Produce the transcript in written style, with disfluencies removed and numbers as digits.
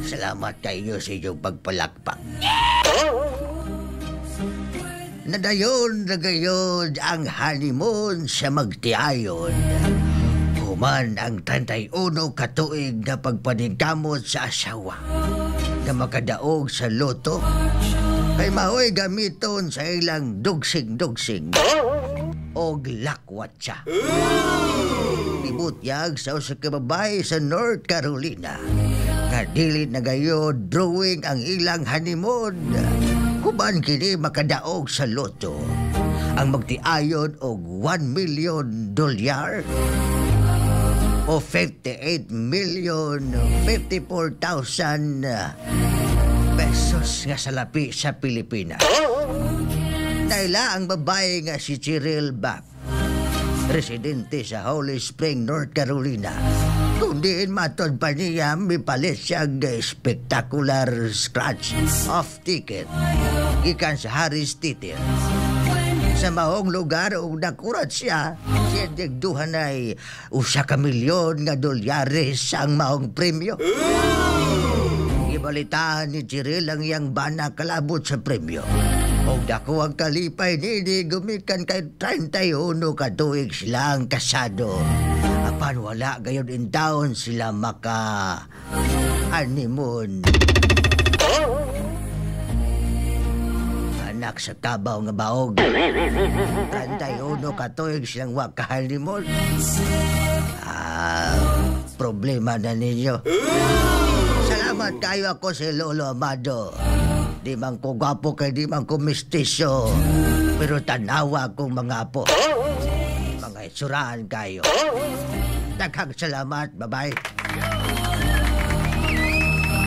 Salamat kayo sa inyong pagpalakpak. Nadayon na gayon ang honeymoon sa magtiayon. Human ang 31 katuig na pagpaningkamot sa asawa na makadaog sa loto. Kay mahoy gamiton sa ilang dugsing-dugsing og lakwatsa. Nibutyag sa usa ka babae sa North Carolina nga dili na gayon drawing ang ilang honeymoon. Human kini makadaog sa loto ang magtiayon og $1 million o 58,054,000 pesos nga salapi sa Pilipinas. Naila ang babae nga si Cheryl Back, residente sa Holly Spring, North Carolina. Kung diin matod pa niya, mipalit siyang spectacular scratch-off ticket gikan sa Harris Theater. Sa maong lugar o nakurat siya digduhan ay $1 milyon ang maong premyo. Ibalitaan ni Cheryl ang iyang bana kalabot sa premyo. O dako ang kalipay nini gumikan kay 31 katuig silang kasado. Apan wala gayon in taon sila maka honeymoon. Anak sa kabaw nga baog. 31 katuig silang waka honeymoon. Problema na ninyo. Salamat kayo ako si Lolo Amado. Di man ko gwapo kay di man ko mistisyo. Pero tanawa akong mga apo. Mga itsuraan kayo. Daghang salamat. Bye-bye.